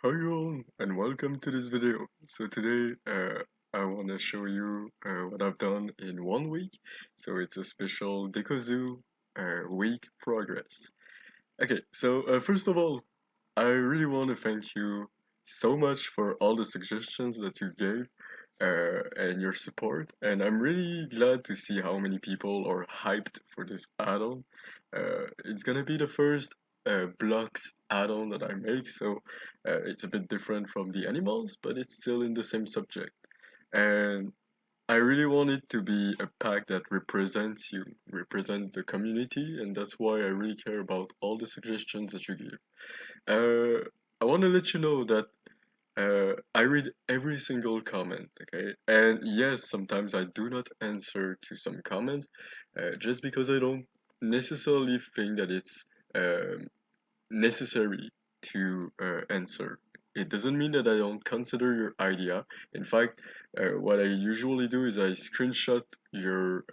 Hi all, and welcome to this video. So today I want to show you what I've done in 1 week. So it's a special Decozoo week progress. Okay, so first of all, I really want to thank you so much for all the suggestions that you gave and your support. And I'm really glad to see how many people are hyped for this add-on. It's gonna be the first blocks add-on that I make, so it's a bit different from the animals, but it's still in the same subject. And I really want it to be a pack that represents you, represents the community, and that's why I really care about all the suggestions that you give. Uh, I want to let you know that I read every single comment, okay? And yes, sometimes I do not answer to some comments, just because I don't necessarily think that it's necessary to answer. It doesn't mean that I don't consider your idea. In fact, what I usually do is I screenshot your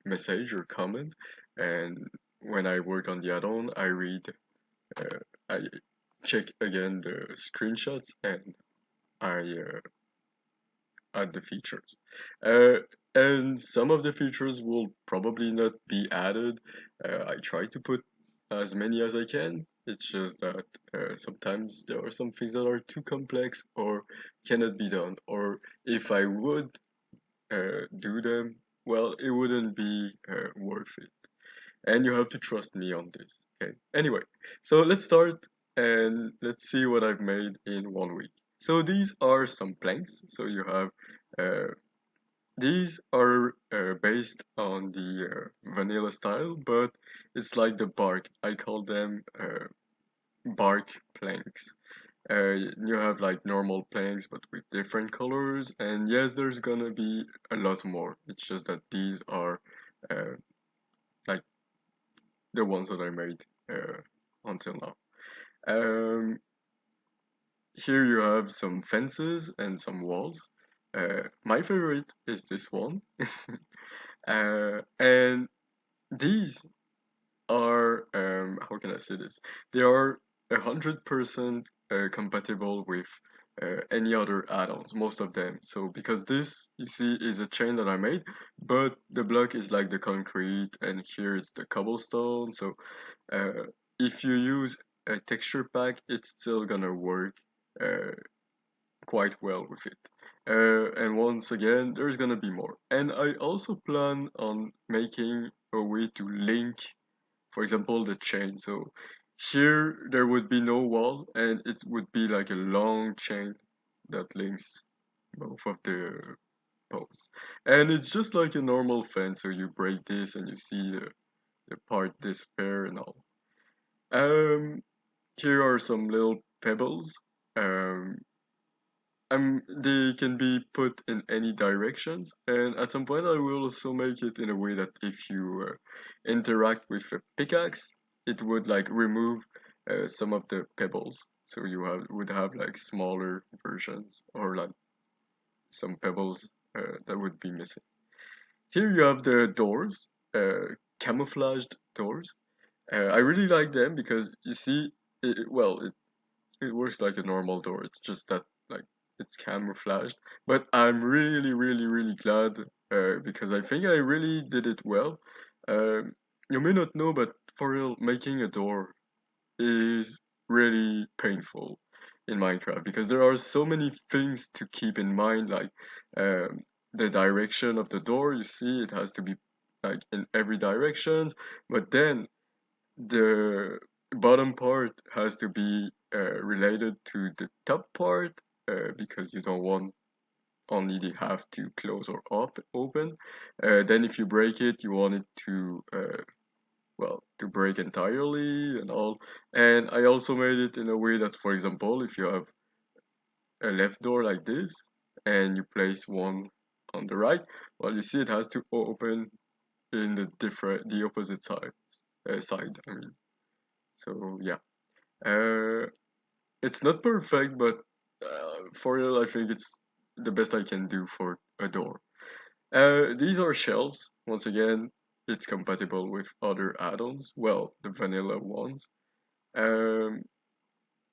message or comment, and when I work on the add-on, I check again the screenshots and I add the features. Uh, and some of the features will probably not be added. I try to put as many as I can. It's just that sometimes there are some things that are too complex or cannot be done. Or if I would do them, well, it wouldn't be worth it. And you have to trust me on this. Okay. Anyway, so let's start and let's see what I've made in 1 week. So these are some planks. So you have uh, these are based on the vanilla style, but it's like the bark. I call them bark planks. You have like normal planks, but with different colors. And yes, there's gonna be a lot more. It's just that these are uh, like the ones that I made until now. Um, Here you have some fences and some walls. My favorite is this one. And these are, how can I say this? They are 100% compatible with any other add-ons, most of them. So because this, you see, is a chain that I made, but the block is like the concrete, and here it's the cobblestone. So uh, if you use a texture pack, it's still gonna work uh, quite well with it. And once again, there's gonna be more. And I also plan on making a way to link, for example, the chain. So here there would be no wall, and it would be like a long chain that links both of the posts. And it's just like a normal fence, so you break this and you see the part disappear and all. Um, Here are some little pebbles. Um, they can be put in any directions, and at some point I will also make it in a way that if you interact with a pickaxe, it would like remove some of the pebbles. So you would have like smaller versions or like some pebbles that would be missing. Here you have the doors, camouflaged doors. I really like them because you see, it works like a normal door. It's just that like it's camouflaged. But I'm really, really, really glad because I think I really did it well. You may not know, but for real, making a door is really painful in Minecraft because there are so many things to keep in mind, like the direction of the door. You see, it has to be like in every direction, but then the bottom part has to be related to the top part because you don't want only the half to close or open. Then if you break it, you want it to to break entirely and all. And I also made it in a way that, for example, if you have a left door like this and you place one on the right, well, you see it has to open in the opposite side. I mean, so yeah. Uh, it's not perfect, but for real, I think it's the best I can do for a door. These are shelves. Once again, it's compatible with other add-ons. Well, the vanilla ones. Um,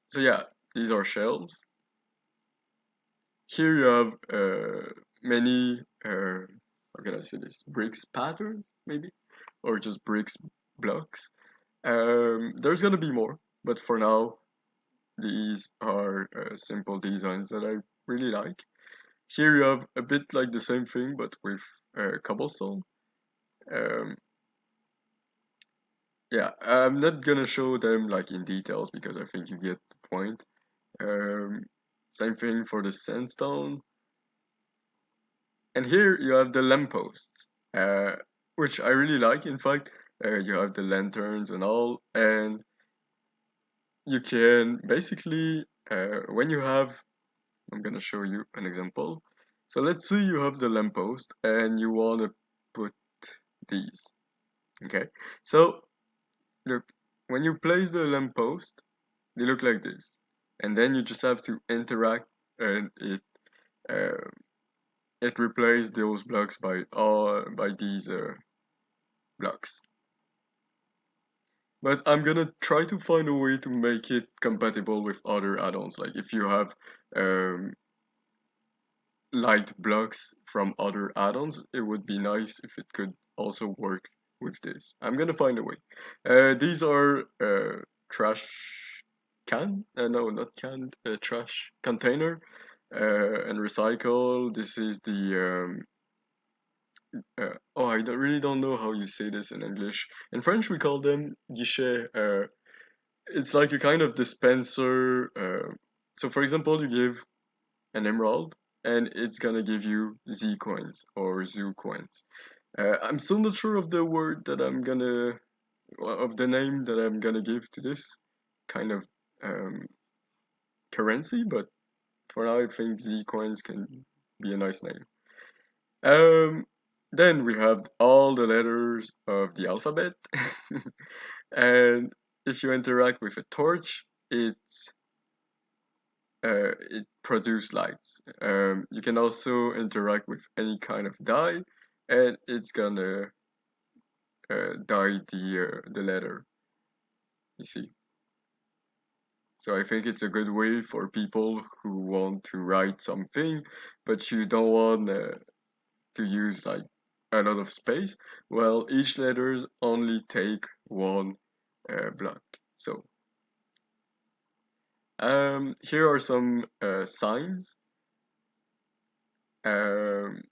so yeah, these are shelves. Here you have many, how can I say this, bricks patterns, maybe? Or just bricks blocks. There's gonna be more, but for now, these are simple designs that I really like. Here you have a bit like the same thing, but with cobblestone. Um, yeah, I'm not gonna show them like in details because I think you get the point. Um, Same thing for the sandstone. And here you have the lampposts, which I really like. In fact, you have the lanterns and all, and you can basically, when you have, I'm gonna show you an example. So let's say you have the lamppost and you wanna put these. Okay, so look, when you place the lamppost, they look like this, and then you just have to interact, and uh, it replaces those blocks by these blocks. But I'm gonna try to find a way to make it compatible with other add-ons. Like if you have um, light blocks from other add-ons, it would be nice if it could also work with this. I'm gonna find a way. These are trash can? No, not can. Trash container and recycle. This is the oh, I really don't know how you say this in English. In French, we call them guichet. It's like a kind of dispenser. So, for example, you give an emerald, and it's gonna give you Z coins or zoo coins. I'm still not sure of the word that I'm gonna, of the name that I'm gonna give to this kind of um, currency, but for now, I think Z coins can be a nice name. Um, then we have all the letters of the alphabet, and if you interact with a torch, it produces lights. You can also interact with any kind of dye, and it's gonna dye the letter. You see. So I think it's a good way for people who want to write something, but you don't want to use like a lot of space. Well, each letters only take one block. So here are some signs. Um,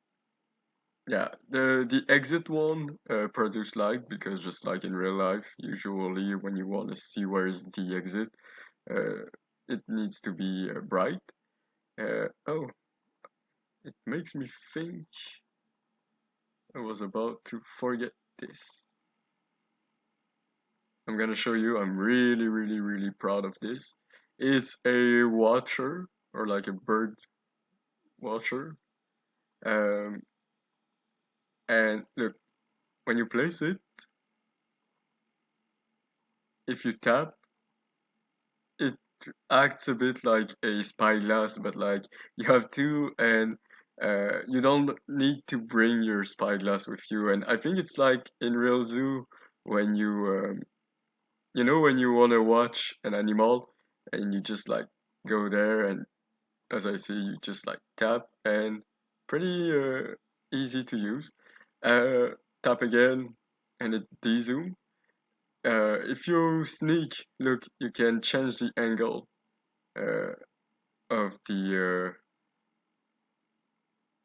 yeah, the exit one produce light because just like in real life, usually when you want to see where is the exit, uh, it needs to be bright. Oh, it makes me think I was about to forget this. I'm gonna show you. I'm really, really, really proud of this. It's a watcher or like a bird watcher. Um, and look, when you place it, if you tap, it acts a bit like a spyglass, but like you have two, and you don't need to bring your spyglass with you. And I think it's like in real zoo when you know, when you want to watch an animal and you just like go there, and as I say, you just like tap, and pretty easy to use. Uh, Tap again, and it de-zoom. If you sneak, look, you can change the angle uh, of the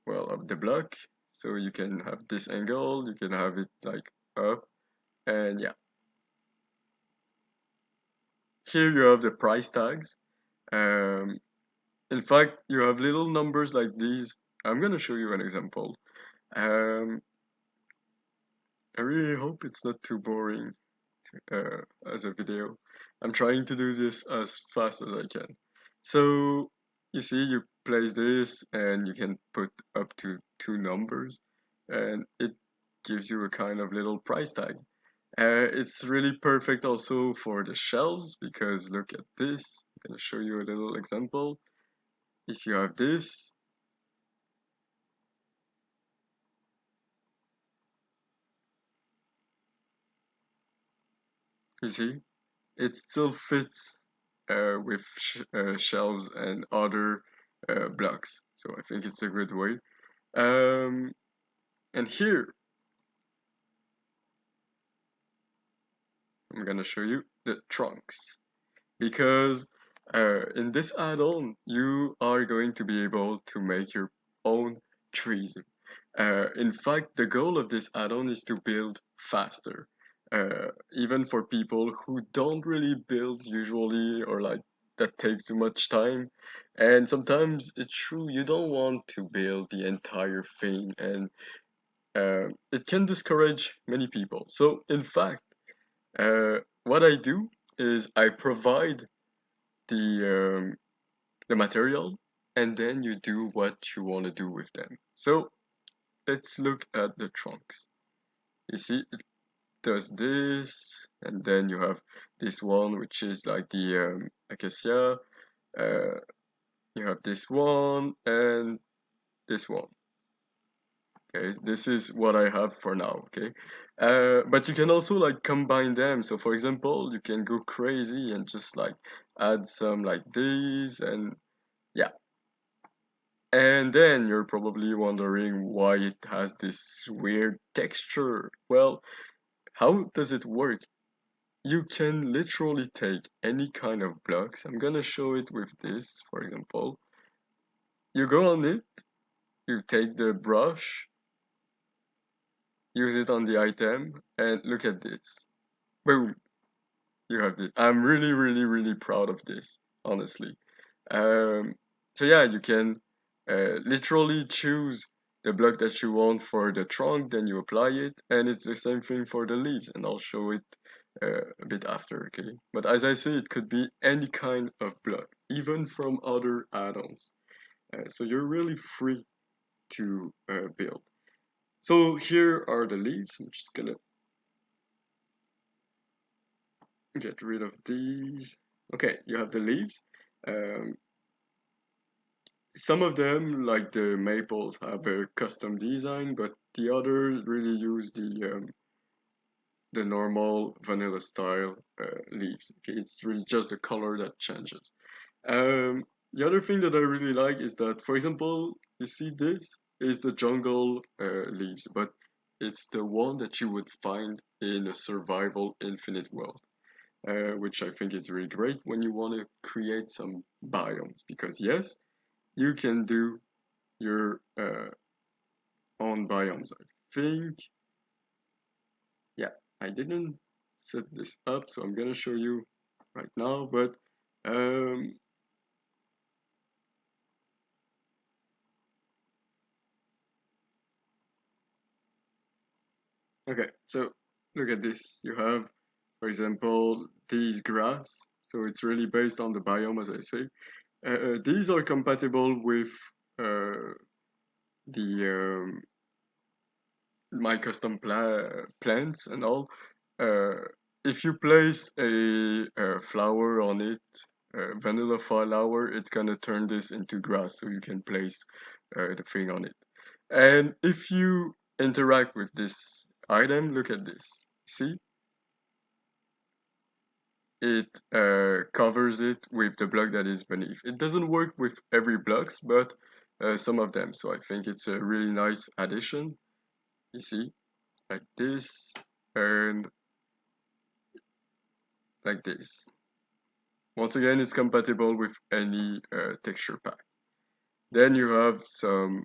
well, of the block. So you can have this angle, you can have it like up, and yeah. Here you have the price tags. Um, in fact, you have little numbers like these. I'm gonna show you an example. Um, I really hope it's not too boring as a video. I'm trying to do this as fast as I can. So you see, you place this and you can put up to two numbers, and it gives you a kind of little price tag. It's really perfect also for the shelves because look at this. I'm gonna show you a little example. If you have this, you see, it still fits with shelves and other blocks. So I think it's a good way. Um, and here I'm gonna show you the trunks because in this add-on you are going to be able to make your own trees. In fact, the goal of this add-on is to build faster. Even for people who don't really build usually or like that takes too much time. And sometimes it's true you don't want to build the entire thing and it can discourage many people. So in fact, what I do is I provide the material and then you do what you want to do with them. So let's look at the trunks. You see, it does this, and then you have this one, which is like the acacia. Uh, you have this one and this one. Okay, this is what I have for now. Okay, but you can also like combine them. So for example, you can go crazy and just like add some like these, and yeah. And then you're probably wondering why it has this weird texture. Well, how does it work? You can literally take any kind of blocks. I'm gonna show it with this, for example. You go on it, you take the brush, use it on the item, and look at this. Boom, you have this. I'm really, really, really proud of this, honestly. Um, so yeah, you can literally choose the block that you want for the trunk, then you apply it, and it's the same thing for the leaves, and I'll show it a bit after, okay? But as I say, it could be any kind of block, even from other add-ons. So you're really free to build. So here are the leaves. I'm just gonna get rid of these. Okay, you have the leaves. Um, Some of them, like the maples, have a custom design, but the others really use the normal vanilla style leaves. Okay, it's really just the color that changes. The other thing that I really like is that, for example, you see this is the jungle leaves, but it's the one that you would find in a survival infinite world, which I think is really great when you want to create some biomes. Because yes, you can do your own biomes. I think, yeah, I didn't set this up, so I'm gonna show you right now. But um, okay, so look at this. You have, for example, these grass. So it's really based on the biome, as I say. These are compatible with uh, the my custom plants and all. Uh, if you place a flower on it, vanilla flower, it's gonna turn this into grass, so you can place the thing on it. And if you interact with this item, look at this. See, it covers it with the block that is beneath. It doesn't work with every blocks, but some of them. So I think it's a really nice addition. You see, like this, and like this. Once again, it's compatible with any texture pack. Then you have um,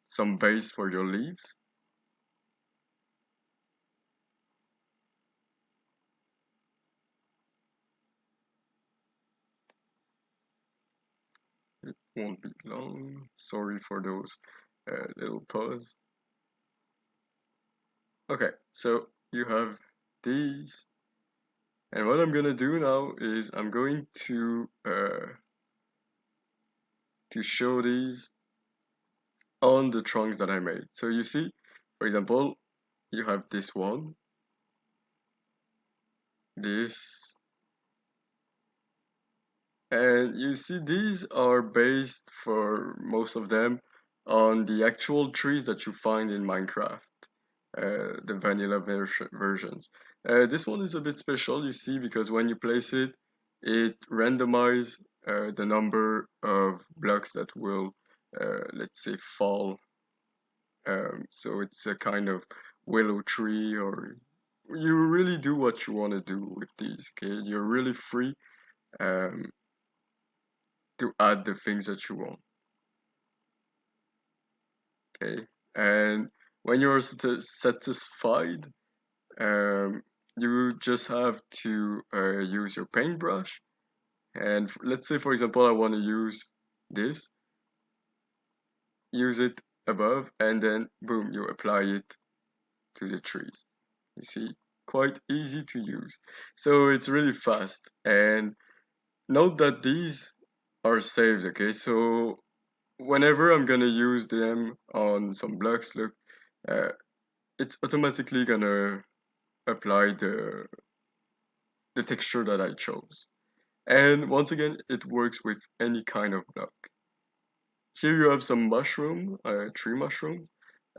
some base for your leaves. It won't be long. Sorry for those little pause. Okay, so you have these. And what I'm gonna do now is I'm going to show these on the trunks that I made. So you see, for example, you have this one, this, and you see these are based for most of them on the actual trees that you find in Minecraft. the vanilla versions. This one is a bit special, you see, because when you place it, it randomizes the number of blocks that will, let's say, fall. So it's a kind of willow tree, or you really do what you want to do with these. Okay, you're really free um, to add the things that you want. Okay, and when you're satisfied, um, you just have to use your paintbrush. And let's say, for example, I want to use this, use it above, and then boom, you apply it to the trees. You see, quite easy to use. So it's really fast. And note that these are saved, okay? So whenever I'm gonna use them on some blocks, look, uh, it's automatically gonna apply the texture that I chose. And once again, it works with any kind of block. Here you have some mushroom, tree mushroom,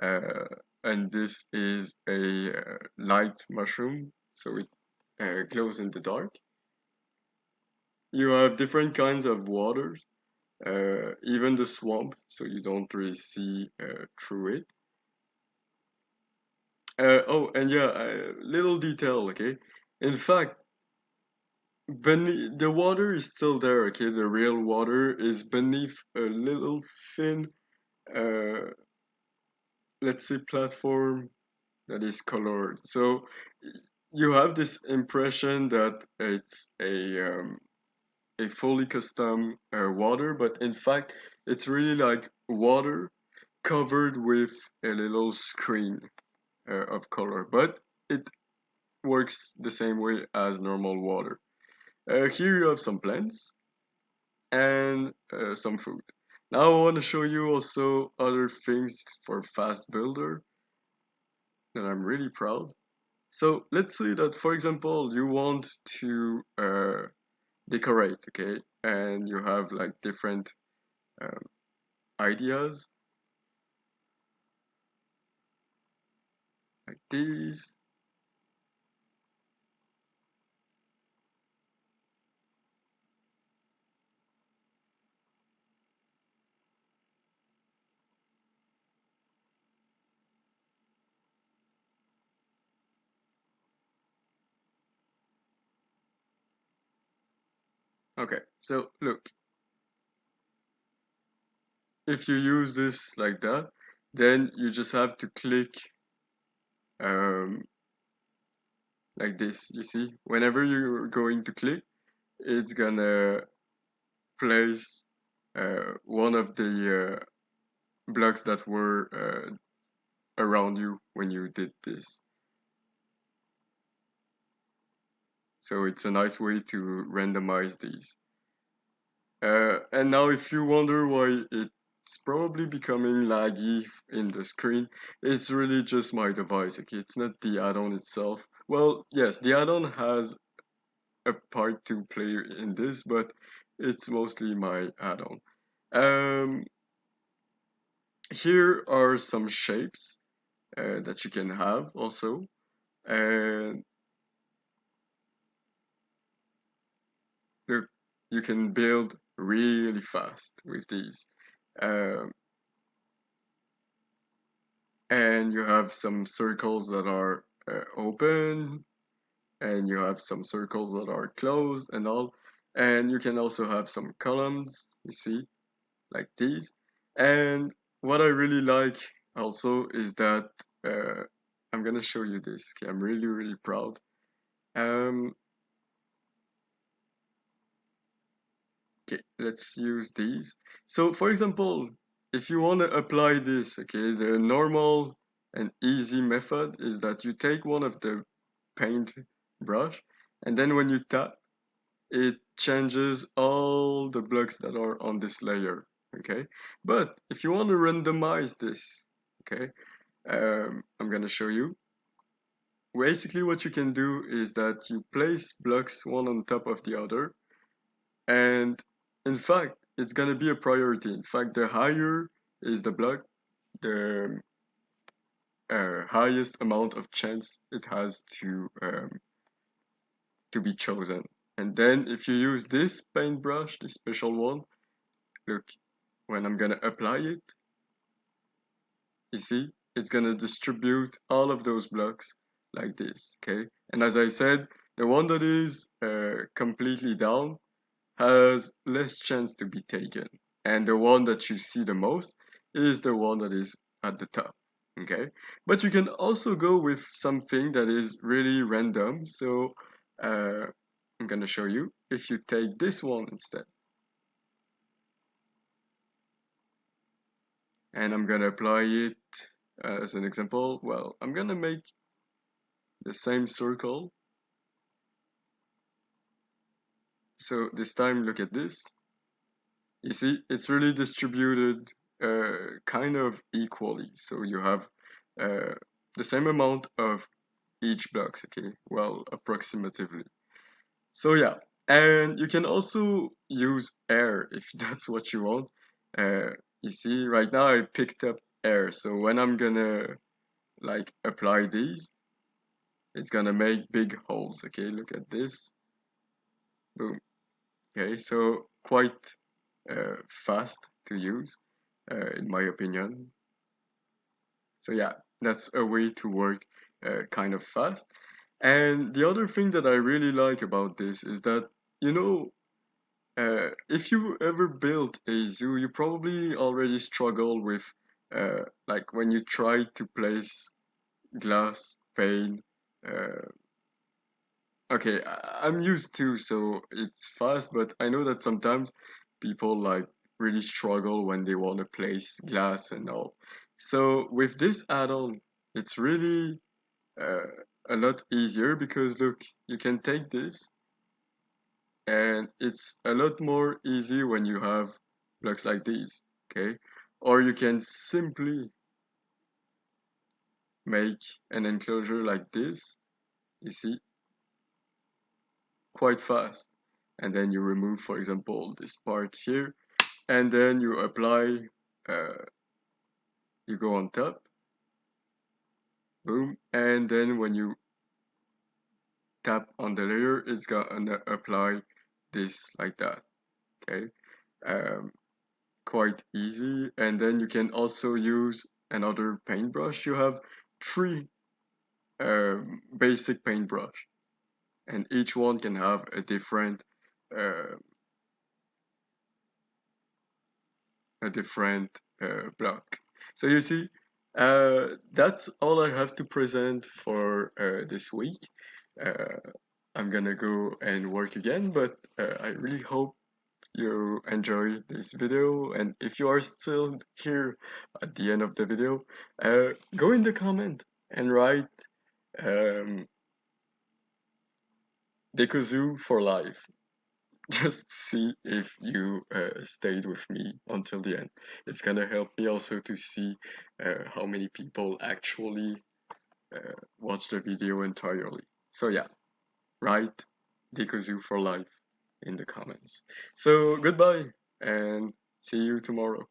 uh, and this is a light mushroom, so it glows in the dark. You have different kinds of waters, even the swamp, so you don't really see through it. Oh, and yeah, little detail, okay? In fact, beneath the water is still there, okay? The real water is beneath a little thin, uh, let's say, platform that is colored. So you have this impression that it's a fully custom water, but in fact, it's really like water covered with a little screen of color, but it works the same way as normal water. Here you have some plants and some food. Now I want to show you also other things for fast builder that I'm really proud. So let's say that, for example, you want to decorate, okay, and you have like different um, ideas like these. Okay, so look, if you use this like that, then you just have to click um, like this. You see, whenever you're going to click, it's gonna place one of the blocks that were around you when you did this. So it's a nice way to randomize these. And now if you wonder why it's probably becoming laggy in the screen, it's really just my device, okay? It's not the add-on itself. Well, yes, the add-on has a part to play in this, but it's mostly my add-on. Um, Here are some shapes that you can have also. And look, you can build really fast with these. Um, and you have some circles that are open, and you have some circles that are closed and all. And you can also have some columns, you see, like these. And what I really like also is that uh, I'm gonna show you this. Okay, I'm really, really proud. Um, Okay, let's use these. So for example, if you want to apply this, okay, the normal and easy method is that you take one of the paint brush, and then when you tap, it changes all the blocks that are on this layer, okay? But if you want to randomize this, okay, I'm gonna show you. Basically what you can do is that you place blocks one on top of the other, and in fact, it's gonna be a priority. In fact, the higher is the block, the highest amount of chance it has to be chosen. And then if you use this paintbrush, this special one, look, when I'm gonna apply it, you see, it's gonna distribute all of those blocks like this, okay? And as I said, the one that is completely down has less chance to be taken. And the one that you see the most is the one that is at the top, okay? But you can also go with something that is really random. So I'm gonna show you. If you take this one instead, and I'm gonna apply it as an example, well, I'm gonna make the same circle. So this time, look at this. You see, it's really distributed kind of equally. So you have uh, the same amount of each blocks, okay? Well, approximatively. So yeah, and you can also use air if that's what you want. You see, right now I picked up air. So when I'm gonna like apply these, it's gonna make big holes, okay? Look at this. Boom. Okay, so quite fast to use, in my opinion. So yeah, that's a way to work kind of fast. And the other thing that I really like about this is that, you know, if you ever built a zoo, you probably already struggle with, like when you try to place glass pane. Uh, okay, I'm used to, so it's fast, but I know that sometimes people like really struggle when they want to place glass and all. So with this add-on, it's really uh, a lot easier because look, you can take this and it's a lot more easy when you have blocks like these, okay? Or you can simply make an enclosure like this, you see, quite fast. And then you remove, for example, this part here, and then you apply, uh, you go on top, boom, and then when you tap on the layer, it's gonna apply this like that, okay? Um, Quite easy. And then you can also use another paintbrush. You have three basic paintbrush, and each one can have uh, a different block. So you see, that's all I have to present for this week. Uh, I'm gonna go and work again, but I really hope you enjoyed this video, and if you are still here at the end of the video, go in the comment and write um, Decozoo for life. Just see if you stayed with me until the end. It's gonna help me also to see how many people actually watch the video entirely. So yeah, write Decozoo for life in the comments. So goodbye and see you tomorrow.